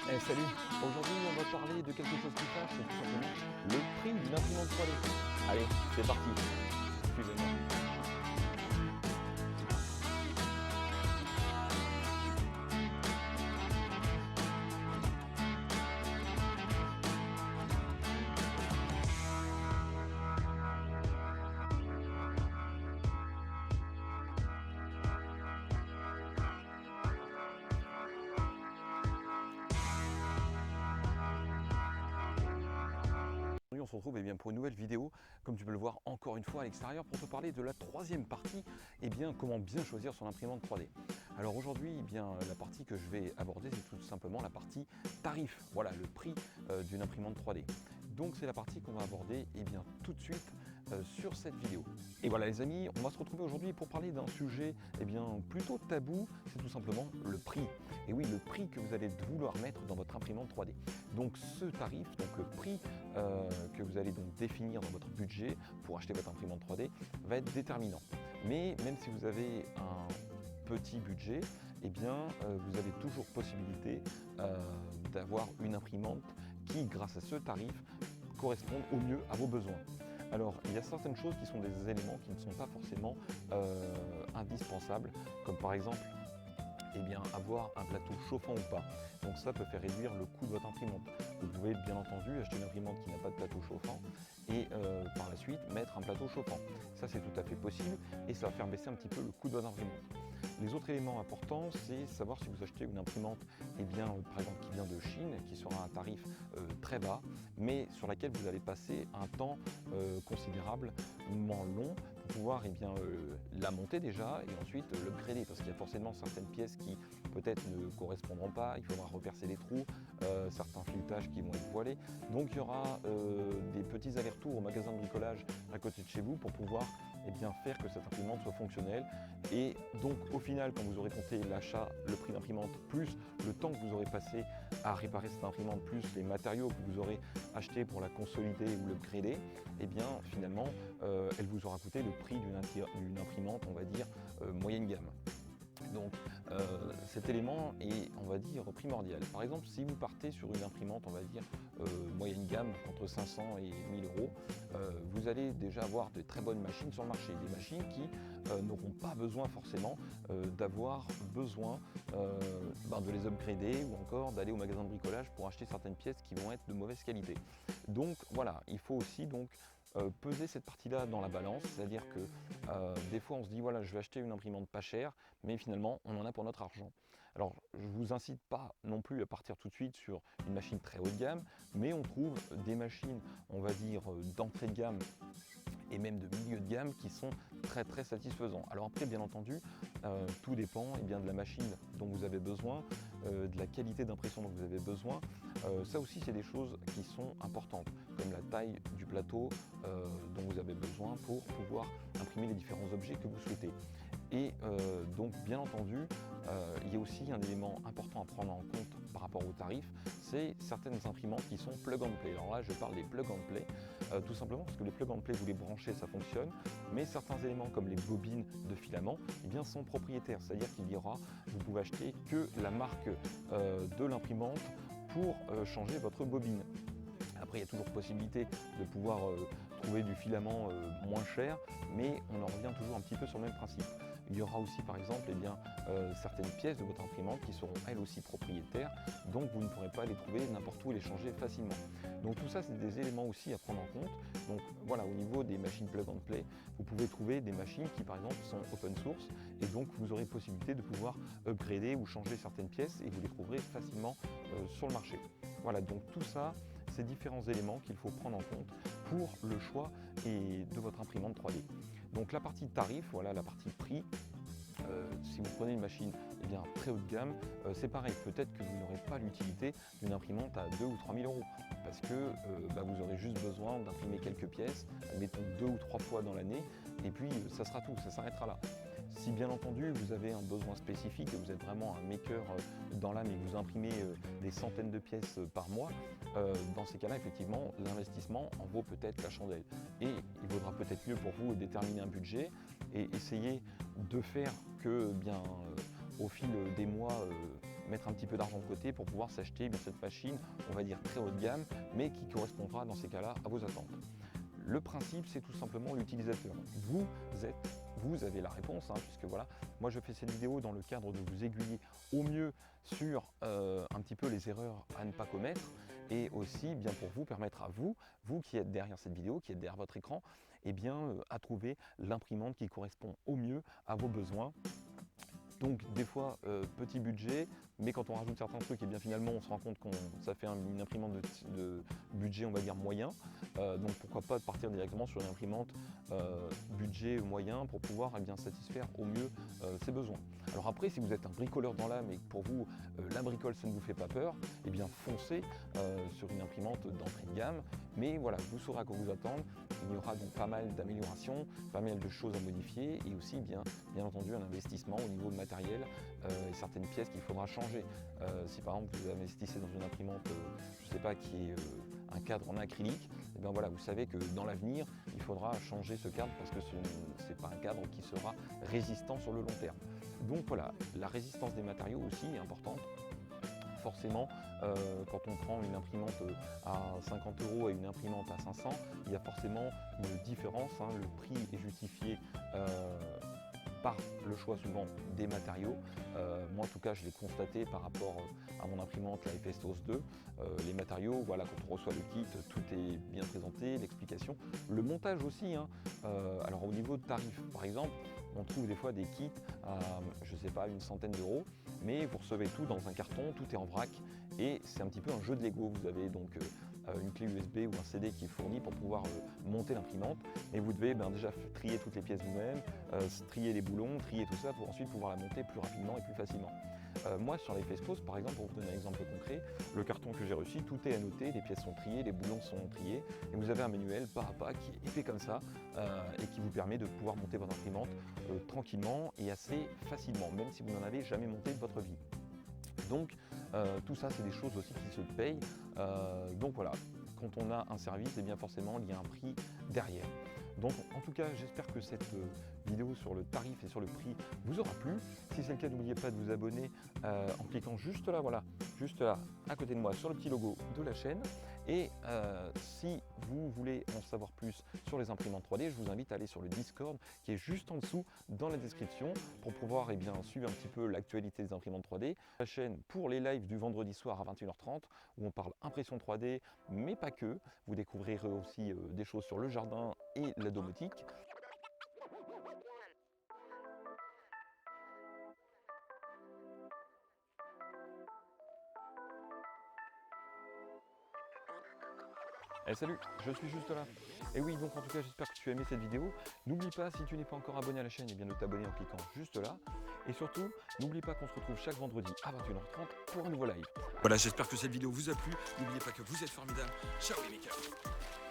Salut, aujourd'hui on va parler de quelque chose qui fâche, c'est tout simplement le prix d'une imprimante 3D. Allez, c'est parti, suivez-moi. Aujourd'hui, on se retrouve pour une nouvelle vidéo, comme tu peux le voir encore une fois à l'extérieur, pour te parler de la troisième partie, comment bien choisir son imprimante 3D. Alors aujourd'hui, la partie que je vais aborder, c'est tout simplement la partie tarif, voilà le prix d'une imprimante 3D. Donc c'est la partie qu'on va aborder tout de suite sur cette vidéo. Et voilà les amis, on va se retrouver aujourd'hui pour parler d'un sujet plutôt tabou, c'est tout simplement le prix. Et oui, le prix que vous allez vouloir mettre dans votre imprimante 3D. Donc ce tarif, donc le prix que vous allez donc définir dans votre budget pour acheter votre imprimante 3D va être déterminant. Mais même si vous avez un petit budget, vous avez toujours possibilité d'avoir une imprimante qui, grâce à ce tarif, corresponde au mieux à vos besoins. Alors, il y a certaines choses qui sont des éléments qui ne sont pas forcément indispensables, comme par exemple avoir un plateau chauffant ou pas. Donc ça peut faire réduire le coût de votre imprimante. Vous pouvez bien entendu acheter une imprimante qui n'a pas de plateau chauffant et par la suite mettre un plateau chauffant. Ça c'est tout à fait possible et ça va faire baisser un petit peu le coût de votre imprimante. Les autres éléments importants, c'est savoir si vous achetez une imprimante par exemple qui vient de Chine, qui sera à un tarif très bas, mais sur laquelle vous allez passer un temps considérablement long pour pouvoir la monter déjà et ensuite l'upgrader, parce qu'il y a forcément certaines pièces qui peut-être ne correspondront pas, il faudra repercer les trous, certains fileutages qui vont être voilés. Donc il y aura des petits allers-retours au magasin de bricolage à côté de chez vous pour pouvoir faire que cette imprimante soit fonctionnelle. Et donc au final, quand vous aurez compté l'achat, le prix d'imprimante, plus le temps que vous aurez passé à réparer cette imprimante, plus les matériaux que vous aurez achetés pour la consolider ou l'upgrader, finalement elle vous aura coûté le prix d'une imprimante, on va dire, moyenne gamme. Donc cet élément est, on va dire, primordial. Par exemple, si vous partez sur une imprimante, on va dire, moyenne gamme, entre 500 et 1000 euros, vous allez déjà avoir de très bonnes machines sur le marché. Des machines qui n'auront pas besoin forcément d'avoir besoin de les upgrader ou encore d'aller au magasin de bricolage pour acheter certaines pièces qui vont être de mauvaise qualité. Donc voilà, il faut aussi peser cette partie-là dans la balance, c'est-à-dire que des fois on se dit voilà, je vais acheter une imprimante pas chère, mais finalement on en a pour notre argent. Alors je ne vous incite pas non plus à partir tout de suite sur une machine très haut de gamme, mais on trouve des machines, on va dire, d'entrée de gamme et même de milieu de gamme qui sont très très satisfaisants. Alors après, bien entendu, tout dépend de la machine dont vous avez besoin, de la qualité d'impression dont vous avez besoin. Ça aussi, c'est des choses qui sont importantes, comme la taille du plateau dont vous avez besoin pour pouvoir imprimer les différents objets que vous souhaitez. Et donc, bien entendu, il y a aussi un élément important à prendre en compte par rapport au tarif, c'est certaines imprimantes qui sont plug and play. Alors là, je parle des plug and play, tout simplement parce que les plug and play, vous les branchez, ça fonctionne, mais certains éléments comme les bobines de filament sont propriétaires, c'est-à-dire vous pouvez acheter que la marque de l'imprimante pour changer votre bobine. Après, il y a toujours possibilité de pouvoir trouver du filament moins cher, mais on en revient toujours un petit peu sur le même principe. Il y aura aussi par exemple certaines pièces de votre imprimante qui seront elles aussi propriétaires, donc vous ne pourrez pas les trouver n'importe où et les changer facilement. Donc tout ça, c'est des éléments aussi à prendre en compte. Donc voilà, au niveau des machines plug and play, vous pouvez trouver des machines qui par exemple sont open source, et donc vous aurez possibilité de pouvoir upgrader ou changer certaines pièces et vous les trouverez facilement sur le marché. Voilà, donc tout ça, c'est différents éléments qu'il faut prendre en compte pour le choix de votre imprimante 3D. Donc la partie tarif, voilà la partie prix. Si vous prenez une machine très haut de gamme, c'est pareil, peut-être que vous n'aurez pas l'utilité d'une imprimante à 2 ou 3 000 euros, parce que vous aurez juste besoin d'imprimer quelques pièces, mettons 2 ou 3 fois dans l'année, et puis ça sera tout, ça s'arrêtera là. Si bien entendu vous avez un besoin spécifique et vous êtes vraiment un maker dans l'âme et que vous imprimez des centaines de pièces par mois, dans ces cas-là, effectivement, l'investissement en vaut peut-être la chandelle. Et il vaudra peut-être mieux pour vous déterminer un budget et essayer de faire que, au fil des mois, mettre un petit peu d'argent de côté pour pouvoir s'acheter cette machine, on va dire très haut de gamme, mais qui correspondra dans ces cas-là à vos attentes. Le principe, c'est tout simplement l'utilisateur. Vous avez la réponse, puisque voilà, moi je fais cette vidéo dans le cadre de vous aiguiller au mieux sur un petit peu les erreurs à ne pas commettre, et aussi bien pour vous permettre à vous qui êtes derrière cette vidéo, qui êtes derrière votre écran, à trouver l'imprimante qui correspond au mieux à vos besoins. Donc des fois petit budget, mais quand on rajoute certains trucs, finalement on se rend compte que ça fait une imprimante de budget, on va dire moyen. Donc pourquoi pas partir directement sur une imprimante budget moyen pour pouvoir satisfaire au mieux ses besoins. Alors après, si vous êtes un bricoleur dans l'âme et que pour vous la bricole ça ne vous fait pas peur, foncez sur une imprimante d'entrée de gamme. Mais voilà, vous saurez à quoi vous attendre. Il y aura donc pas mal d'améliorations, pas mal de choses à modifier, et aussi bien entendu un investissement au niveau de matériel et certaines pièces qu'il faudra changer. Si par exemple vous investissez dans une imprimante, je ne sais pas, qui est un cadre en acrylique, voilà, vous savez que dans l'avenir il faudra changer ce cadre parce que ce n'est pas un cadre qui sera résistant sur le long terme. Donc voilà, la résistance des matériaux aussi est importante. Forcément, quand on prend une imprimante à 50 € et une imprimante à 500, il y a forcément une différence. Le prix est justifié par le choix souvent des matériaux. Moi en tout cas je l'ai constaté par rapport à mon imprimante, la FSTOS 2. Les matériaux, voilà, quand on reçoit le kit, tout est bien présenté, l'explication. Le montage aussi, alors au niveau de tarifs, par exemple, on trouve des fois des kits à, je ne sais pas, une centaine d'euros, mais vous recevez tout dans un carton, tout est en vrac, et c'est un petit peu un jeu de Lego. Vous avez donc une clé USB ou un CD qui est fourni pour pouvoir monter l'imprimante, et vous devez déjà trier toutes les pièces vous-même, trier les boulons, trier tout ça pour ensuite pouvoir la monter plus rapidement et plus facilement. Moi sur les FSTOS par exemple, pour vous donner un exemple concret, le carton que j'ai reçu, tout est annoté, les pièces sont triées, les boulons sont triés, et vous avez un manuel pas à pas qui est épais comme ça et qui vous permet de pouvoir monter votre imprimante tranquillement et assez facilement, même si vous n'en avez jamais monté de votre vie. Donc tout ça c'est des choses aussi qui se payent, donc voilà, quand on a un service, forcément il y a un prix derrière. Donc en tout cas j'espère que cette vidéo sur le tarif et sur le prix vous aura plu. Si c'est le cas, n'oubliez pas de vous abonner en cliquant juste là, voilà, juste là à côté de moi sur le petit logo de la chaîne. Et si vous voulez en savoir plus sur les imprimantes 3D, je vous invite à aller sur le Discord qui est juste en dessous dans la description pour pouvoir suivre un petit peu l'actualité des imprimantes 3D. La chaîne pour les lives du vendredi soir à 21h30 où on parle impression 3D, mais pas que. Vous découvrirez aussi des choses sur le jardin et la domotique. Salut, je suis juste là. Et oui, donc en tout cas j'espère que tu as aimé cette vidéo. N'oublie pas, si tu n'es pas encore abonné à la chaîne, de t'abonner en cliquant juste là. Et surtout, n'oublie pas qu'on se retrouve chaque vendredi à 21h30 pour un nouveau live. Voilà, j'espère que cette vidéo vous a plu. N'oubliez pas que vous êtes formidables. Ciao les makers.